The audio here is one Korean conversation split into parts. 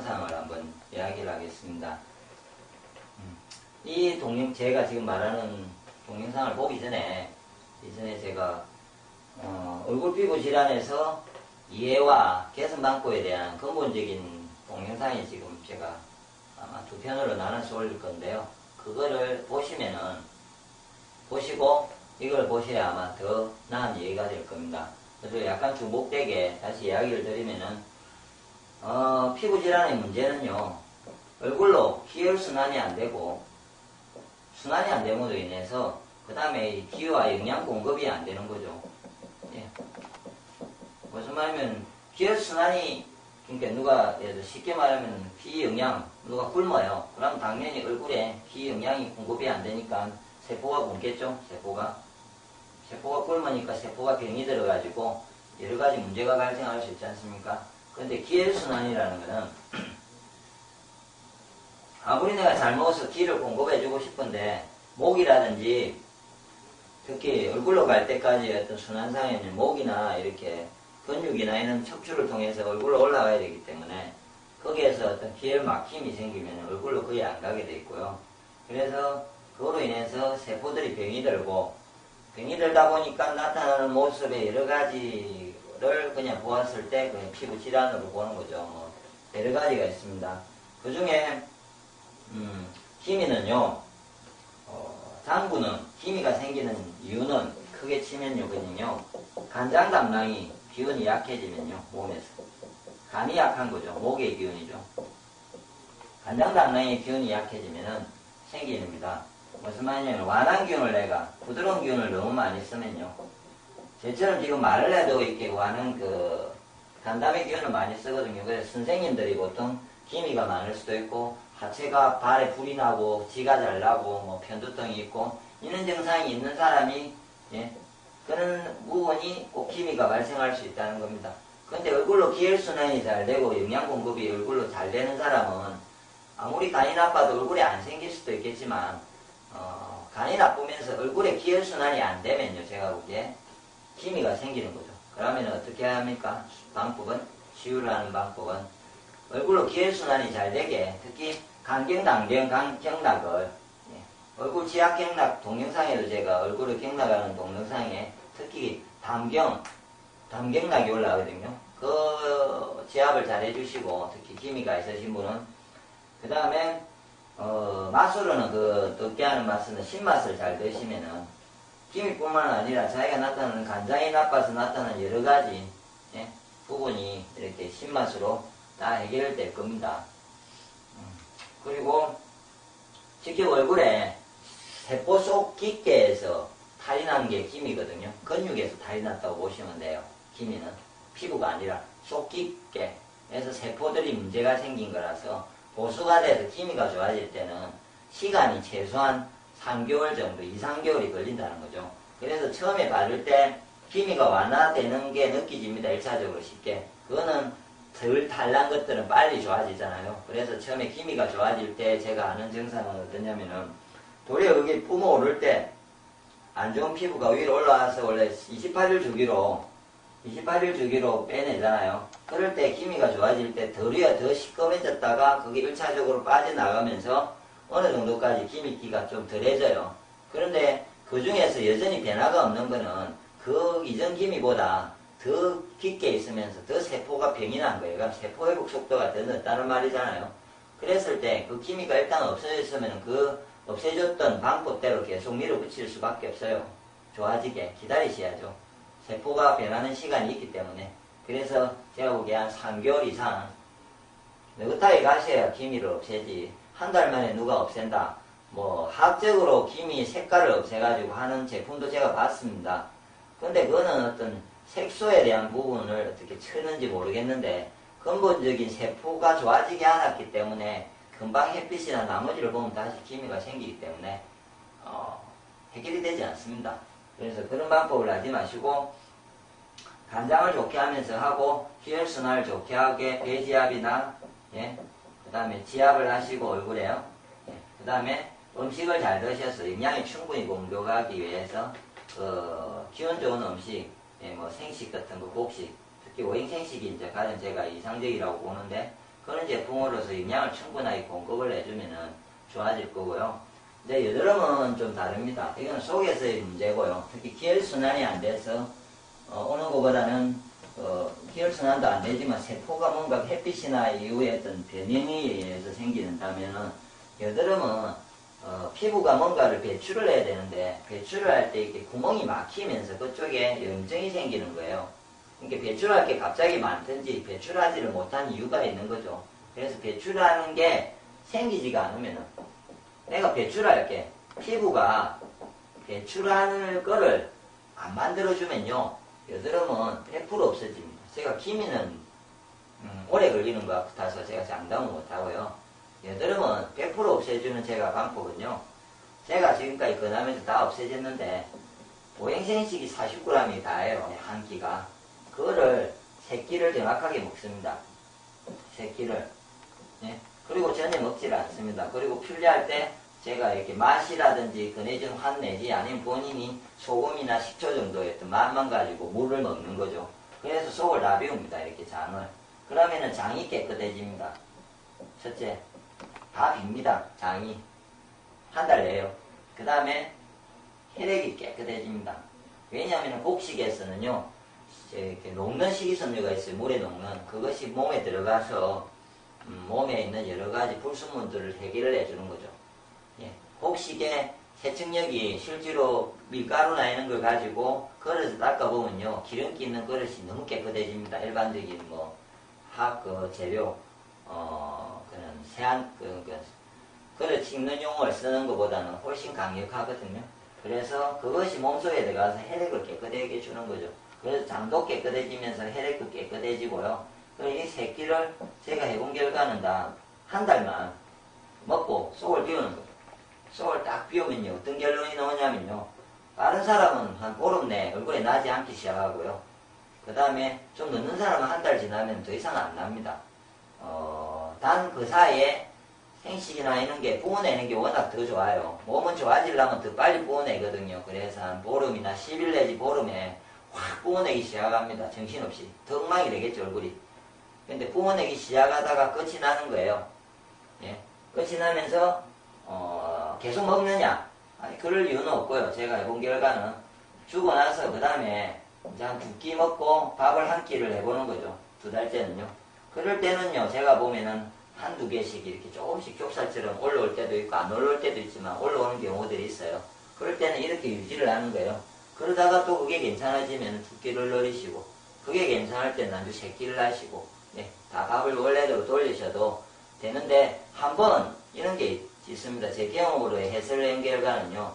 동영상을 한번 이야기를 하겠습니다. 이 제가 지금 말하는 동영상을 보기 전에, 이전에 제가, 얼굴 피부 질환에서 이해와 개선 방법에 대한 근본적인 동영상이 지금 제가 아마 두 편으로 나눠서 올릴 건데요. 그거를 보시고 이걸 보셔야 아마 더 나은 이해가 될 겁니다. 그래서 약간 중복되게 다시 이야기를 드리면은, 피부 질환의 문제는요, 얼굴로 기혈순환이 안 되고, 순환이 안 됨으로 인해서, 그 다음에 기와 영양 공급이 안 되는 거죠. 예. 무슨 말이면, 기혈순환이, 그러니까 쉽게 말하면 기영양, 누가 굶어요. 그럼 당연히 얼굴에 기영양이 공급이 안 되니까 세포가 굶겠죠, 세포가 굶으니까 세포가 병이 들어가지고 여러 가지 문제가 발생할 수 있지 않습니까? 그런데 기혈순환이라는 거는 아무리 내가 잘 먹어서 기를 공급해주고 싶은데 목이라든지 특히 얼굴로 갈 때까지 어떤 순환상에는 목이나 이렇게 근육이나 이런 척추를 통해서 얼굴로 올라가야 되기 때문에 거기에서 어떤 기혈 막힘이 생기면 얼굴로 거의 안 가게 돼 있고요. 그래서 그로 인해서 세포들이 병이 들다 보니까 나타나는 모습의 여러 가지를 그냥 보았을 때 그냥 피부 질환으로 보는 거죠. 뭐 여러 가지가 있습니다. 그 중에 기미는요, 장구는 기미가 생기는 이유는 크게 치면요, 간장 담낭이 기운이 약해지면요, 몸에서 간이 약한 거죠. 목의 기운이죠. 간장 담낭의 기운이 약해지면은 생기는 겁니다. 무슨 말이냐면 완한 기운을 내가 부드러운 기운을 너무 많이 쓰면요, 저처럼 지금 말을 해도 이렇게 완한 간담의 기운을 많이 쓰거든요. 그래서 선생님들이 보통 기미가 많을 수도 있고 하체가 발에 불이 나고 지가 잘 나고 뭐 편두통이 있고 이런 증상이 있는 사람이 그런 부분이 꼭 기미가 발생할 수 있다는 겁니다. 그런데 얼굴로 기혈순환이 잘 되고 영양 공급이 얼굴로 잘 되는 사람은 아무리 간이 나빠도 얼굴에 안 생길 수도 있겠지만 간이 나쁘면서 얼굴에 기혈순환이 안 되면요, 제가 보기에 기미가 생기는 거죠. 그러면 어떻게 합니까? 치유를 방법은 얼굴로 기혈순환이 잘 되게, 특히 경락을, 얼굴 지압경락 동영상에도 제가 얼굴을 경락하는 동영상에 특히 담경락이 올라오거든요. 그 지압을 잘 해주시고, 특히 기미가 있으신 분은. 그 다음에 맛으로는 덥게 하는 맛은 신맛을 잘 드시면은 기미뿐만 아니라 자기가 나타나는 간장이 나빠서 나타나는 여러 가지 부분이 이렇게 신맛으로 다 해결될 겁니다. 그리고 직접 얼굴에 세포 속 깊게에서 탈이 나는 게 기미거든요. 근육에서 탈이 났다고 보시면 돼요. 기미는 피부가 아니라 속 깊게에서 세포들이 문제가 생긴 거라서 보수가 돼서 기미가 좋아질 때는 시간이 최소한 3개월 정도, 2~3개월이 걸린다는 거죠. 그래서 처음에 바를 때 기미가 완화되는 게 느껴집니다. 1차적으로 쉽게. 그거는 덜 탈난 것들은 빨리 좋아지잖아요. 그래서 처음에 기미가 좋아질 때 제가 아는 증상은 어떠냐면은, 도리어 여기 뿜어오를 때 안 좋은 피부가 위로 올라와서 원래 28일 주기로 빼내잖아요. 그럴 때 기미가 좋아질 때 도리어 더 시꺼매졌다가 그게 1차적으로 빠져나가면서 어느 정도까지 기미기가 좀 덜해져요. 그런데 그 중에서 여전히 변화가 없는 거는 그 이전 기미보다 더 깊게 있으면서 더 세포가 병이 난 거예요. 그럼 세포 회복 속도가 더 늦다는 말이잖아요. 그랬을 때 그 기미가 일단 없어졌으면 그 없애줬던 방법대로 계속 밀어붙일 수밖에 없어요. 좋아지게 기다리셔야죠. 세포가 변하는 시간이 있기 때문에. 그래서 제가 보기에 한 3개월 이상 느긋하게 가셔야 기미를 없애지. 한 달 만에 누가 없앤다. 뭐 화학적으로 기미 색깔을 없애가지고 하는 제품도 제가 봤습니다. 근데 그거는 어떤 색소에 대한 부분을 어떻게 치는지 모르겠는데 근본적인 세포가 좋아지게 않았기 때문에 금방 햇빛이나 나머지를 보면 다시 기미가 생기기 때문에 해결이 되지 않습니다. 그래서 그런 방법을 하지 마시고 간장을 좋게 하면서 하고 기혈순환을 좋게 하게 배지압이나 그 다음에 지압을 하시고 얼굴에요. 그 다음에 음식을 잘 드셔서 영양이 충분히 공급하기 위해서 기운 좋은 음식, 뭐 생식 같은 거, 곡식, 특히 오행생식이 이제 가장 제가 이상적이라고 보는데 그런 제품으로서 영양을 충분하게 공급을 해주면은 좋아질 거고요. 근데 여드름은 좀 다릅니다. 이건 속에서의 문제고요. 특히 기혈순환이 안 돼서 오는 것보다는 기혈순환도 안 되지만 세포가 뭔가 햇빛이나 이후에 어떤 변형에 의해서 생기는다면은 여드름은 피부가 뭔가를 배출을 해야 되는데 배출을 할 때 이렇게 구멍이 막히면서 그쪽에 염증이 생기는 거예요. 그러니까 배출할 게 갑자기 많든지 배출하지를 못한 이유가 있는 거죠. 그래서 배출하는 게 생기지가 않으면은 내가 배출할게 피부가 배출하는 거를 안 만들어주면요 여드름은 100% 없어집니다. 제가 기미는 오래 걸리는 것 같아서 제가 장담은 못하고요. 여드름은 100% 없애주는 제가 방법은요. 제가 지금까지 건하면서 다 없애졌는데 보행생식이 40g이 다예요. 한 끼가. 그거를 3끼를 정확하게 먹습니다. 3끼를. 네. 그리고 전혀 먹지를 않습니다. 그리고 필요할 때 제가 이렇게 맛이라든지 건해진 환 내지 아니면 본인이 소금이나 식초 정도의 어떤 맛만 가지고 물을 먹는 거죠. 그래서 속을 다 비웁니다. 이렇게 장을. 그러면은 장이 깨끗해집니다. 첫째, 다 빕니다. 장이. 한 달 내요. 그 다음에 혈액이 깨끗해집니다. 왜냐하면 곡식에서는요, 이렇게 녹는 식이섬유가 있어요. 물에 녹는. 그것이 몸에 들어가서 몸에 있는 여러 가지 불순물들을 해결을 해주는 거죠. 예. 곡식의 세척력이 실제로 밀가루나 이런 걸 가지고 그릇을 닦아보면요. 기름기 있는 그릇이 너무 깨끗해집니다. 일반적인 재료, 그런 그릇 씻는 용어를 쓰는 것보다는 훨씬 강력하거든요. 그래서 그것이 몸속에 들어가서 혈액을 깨끗하게 해주는 거죠. 그래서 장도 깨끗해지면서 혈액도 깨끗해지고요. 그리고 이 3끼를 제가 해본 결과는 다 한 달만 먹고 속을 비우는 거예요. 속을 딱 비우면요. 어떤 결론이 나오냐면요. 다른 사람은 한 보름 내에 얼굴에 나지 않기 시작하고요. 그 다음에 좀 늦는 사람은 한 달 지나면 더 이상 안 납니다. 단 그 사이에 생식이나 이런 게 부어내는 게 워낙 더 좋아요. 몸은 좋아지려면 더 빨리 부어내거든요. 그래서 한 보름이나 10일 내지 보름에 확 부어내기 시작합니다. 정신없이. 더 엉망이 되겠죠, 얼굴이. 근데 부어내기 시작하다가 끝이 나는 거예요. 예. 끝이 나면서, 계속 먹느냐? 아니, 그럴 이유는 없고요. 제가 해본 결과는 주고 나서 그 다음에 이제 한 2끼 먹고 밥을 한 끼를 해보는 거죠. 2달째는요. 그럴 때는요, 제가 보면은 한두 개씩 이렇게 조금씩 좁쌀처럼 올라올 때도 있고 안 올라올 때도 있지만 올라오는 경우들이 있어요. 그럴 때는 이렇게 유지를 하는 거예요. 그러다가 또 그게 괜찮아지면 2끼를 늘리시고 그게 괜찮을 때는 아주 3끼를 하시고 네, 다 밥을 원래대로 돌리셔도 되는데 한번 이런 게 있습니다. 제 경험으로 해설한 결과는요.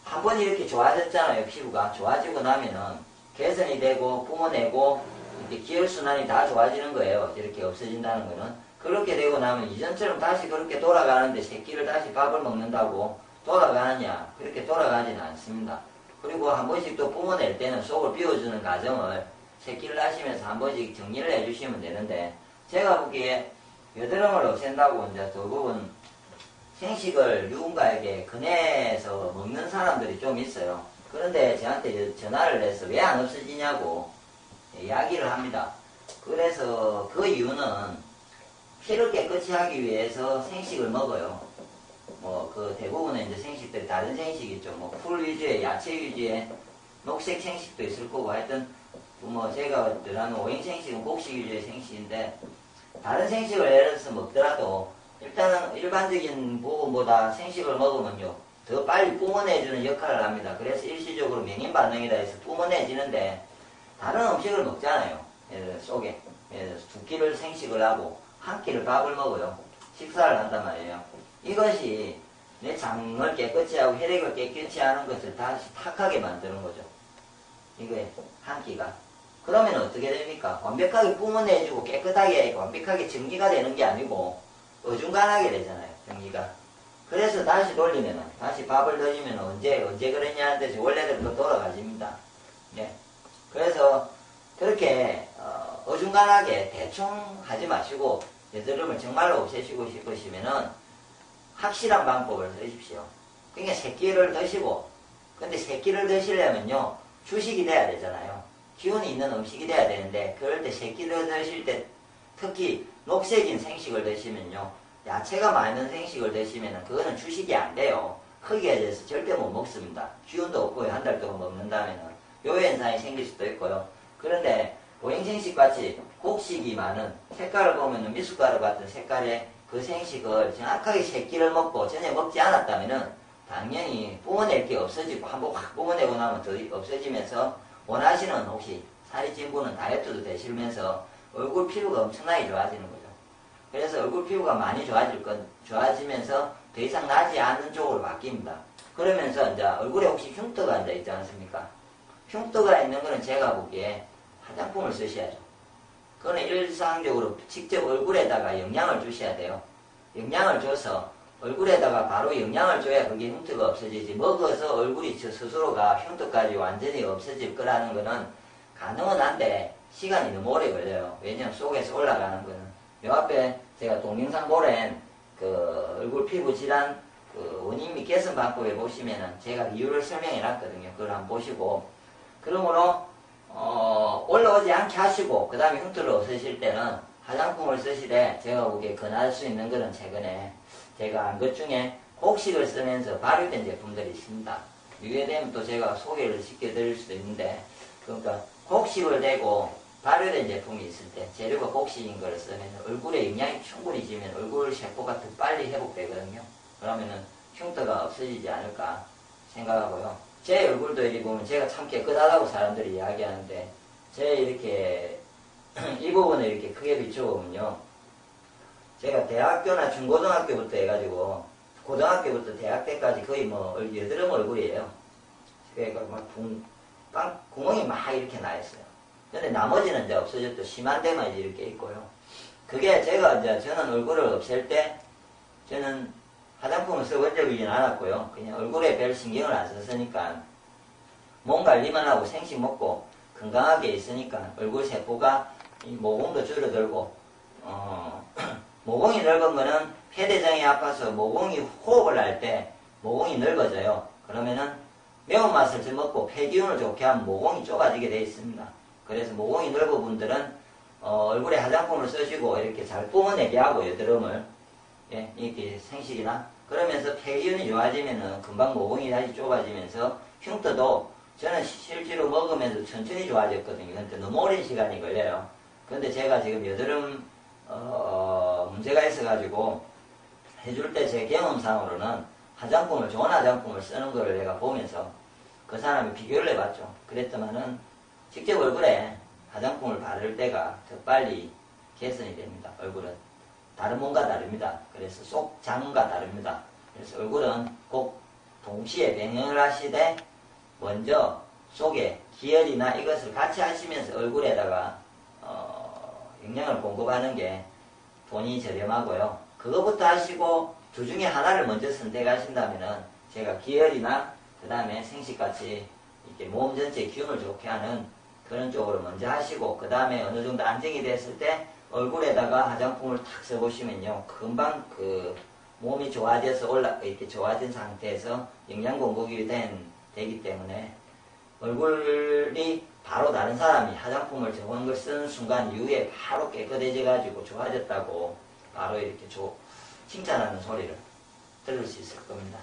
한번 이렇게 좋아졌잖아요. 피부가 좋아지고 나면은 개선이 되고 뿜어내고 이렇게 기혈순환이 다 좋아지는 거예요. 이렇게 없어진다는 거는. 그렇게 되고 나면 이전처럼 다시 그렇게 돌아가는데 3끼를 다시 밥을 먹는다고 돌아가느냐? 그렇게 돌아가지는 않습니다. 그리고 한 번씩 또 뿜어낼 때는 속을 비워주는 과정을 3끼를 하시면서 한 번씩 정리를 해주시면 되는데 제가 보기에 여드름을 없앤다고 이제 대부분 생식을 누군가에게 권해서 먹는 사람들이 좀 있어요. 그런데 저한테 전화를 해서 왜 안 없어지냐고 이야기를 합니다. 그래서 그 이유는 피를 깨끗이 하기 위해서 생식을 먹어요. 대부분의 이제 생식들이 다른 생식이 있죠. 풀 위주의, 야채 위주의, 녹색 생식도 있을 거고 하여튼, 제가 들어가는 오행 생식은 곡식 위주의 생식인데, 다른 생식을 예를 들어서 먹더라도, 일단은 일반적인 부분보다 생식을 먹으면요, 더 빨리 뿜어내주는 역할을 합니다. 그래서 일시적으로免疫 반응이라 해서 뿜어내지는데, 다른 음식을 먹잖아요. 예를 들어 속에. 예를 들어서 2끼를 생식을 하고, 한 끼를 밥을 먹어요. 식사를 한단 말이에요. 이것이 내 장을 깨끗이 하고 혈액을 깨끗이 하는 것을 다시 탁하게 만드는 거죠. 이거에 한 끼가. 그러면 어떻게 됩니까? 완벽하게 뿜어내주고 깨끗하게 완벽하게 정리가 되는 게 아니고 어중간하게 되잖아요. 정리가. 그래서 다시 돌리면은 다시 밥을 넣으면 언제 그랬냐 하는데 원래대로 돌아가집니다. 네. 그래서 그렇게 어중간하게 대충 하지 마시고 여드름을 정말로 없애시고 싶으시면은 확실한 방법을 쓰십시오. 그러니까 3끼를 드시고 근데 3끼를 드시려면요 주식이 돼야 되잖아요. 기운이 있는 음식이 돼야 되는데 그럴 때 3끼를 드실 때 특히 녹색인 생식을 드시면요. 야채가 많은 생식을 드시면은 그거는 주식이 안 돼요. 흙에 대해서 절대 못 먹습니다. 기운도 없고요. 한 달 동안 먹는다면은 요요 현상이 생길 수도 있고요. 그런데 보행생식 같이 곡식이 많은 색깔을 보면은 미숫가루 같은 색깔의 그 생식을 정확하게 새끼를 먹고 전혀 먹지 않았다면은 당연히 뿜어낼 게 없어지고 한번 확 뿜어내고 나면 더 없어지면서 원하시는 혹시 살이 찐 분은 다이어트도 되시면서 얼굴 피부가 엄청나게 좋아지는 거죠. 그래서 얼굴 피부가 많이 좋아지면서 더 이상 나지 않는 쪽으로 바뀝니다. 그러면서 이제 얼굴에 혹시 흉터가 앉아 있지 않습니까? 흉터가 있는 거는 제가 보기에 화장품을 쓰셔야죠. 그거는 일상적으로 직접 얼굴에다가 영양을 주셔야 돼요. 영양을 줘서 얼굴에다가 바로 영양을 줘야 그게 흉터가 없어지지. 먹어서 얼굴이 저 스스로가 흉터까지 완전히 없어질 거라는 거는 가능은 한데 시간이 너무 오래 걸려요. 왜냐면 속에서 올라가는 거는. 요 앞에 제가 동영상 보낸 그 얼굴 피부 질환 그 원인 및 개선 방법에 보시면은 제가 이유를 설명해 놨거든요. 그걸 한번 보시고. 그러므로 올라오지 않게 하시고 그 다음에 흉터를 없애실 때는 화장품을 쓰시되 제가 보기에 권할 수 있는 거는 최근에 제가 안 것 중에 곡식을 쓰면서 발효된 제품들이 있습니다. 이게 되면 또 제가 소개를 시켜드릴 수도 있는데 그러니까 곡식을 대고 발효된 제품이 있을 때 재료가 곡식인 걸 쓰면 얼굴에 영양이 충분히 지면 얼굴 세포가 더 빨리 회복되거든요. 그러면은 흉터가 없어지지 않을까 생각하고요. 제 얼굴도 이렇게 보면 제가 참 깨끗하다고 사람들이 이야기하는데 제 이렇게 이 부분을 이렇게 크게 비춰보면요. 제가 대학교나 중고등학교부터 해가지고 고등학교부터 대학 때까지 거의 뭐 여드름 얼굴이에요. 그러니까 막 구멍이 막 이렇게 나 있어요. 근데 나머지는 이제 없어졌죠. 심한 데만 이제 이렇게 있고요. 그게 제가 이제 저는 얼굴을 없앨 때 저는 화장품을 써본 적이진 않았고요. 그냥 얼굴에 별 신경을 안 썼으니까 몸 관리만 하고 생식 먹고 건강하게 있으니까 얼굴 세포가 이 모공도 줄어들고 모공이 넓은 거는 폐대장이 아파서 모공이 호흡을 할 때 모공이 넓어져요. 그러면은 매운맛을 좀 먹고 폐기운을 좋게 하면 모공이 좁아지게 되어 있습니다. 그래서 모공이 넓은 분들은 얼굴에 화장품을 쓰시고 이렇게 잘 뿜어내게 하고 여드름을 예, 이렇게 생식이나 그러면서 폐기운이 좋아지면은 금방 모공이 다시 좁아지면서 흉터도 저는 실제로 먹으면서 천천히 좋아졌거든요. 근데 너무 오랜 시간이 걸려요. 근데 제가 지금 여드름 문제가 있어가지고 해줄 때 제 경험상으로는 화장품을 좋은 화장품을 쓰는 거를 내가 보면서 그 사람이 비교를 해봤죠. 그랬더만은 직접 얼굴에 화장품을 바를 때가 더 빨리 개선이 됩니다. 얼굴은 다른 몸과 다릅니다. 그래서 속장과 다릅니다. 그래서 얼굴은 꼭 동시에 병행을 하시되 먼저 속에 기혈이나 이것을 같이 하시면서 얼굴에다가 영양을 공급하는 게 돈이 저렴하고요. 그거부터 하시고 두 중에 하나를 먼저 선택하신다면은 제가 기혈이나 그 다음에 생식같이 이렇게 몸 전체에 기운을 좋게 하는 그런 쪽으로 먼저 하시고 그 다음에 어느 정도 안정이 됐을 때 얼굴에다가 화장품을 탁 써보시면요. 금방 그 몸이 좋아져서 이렇게 좋아진 상태에서 영양 공급이 되기 때문에 얼굴이 바로 다른 사람이 화장품을 좋은 걸 쓰는 순간 이후에 바로 깨끗해져가지고 좋아졌다고 바로 이렇게 칭찬하는 소리를 들을 수 있을 겁니다.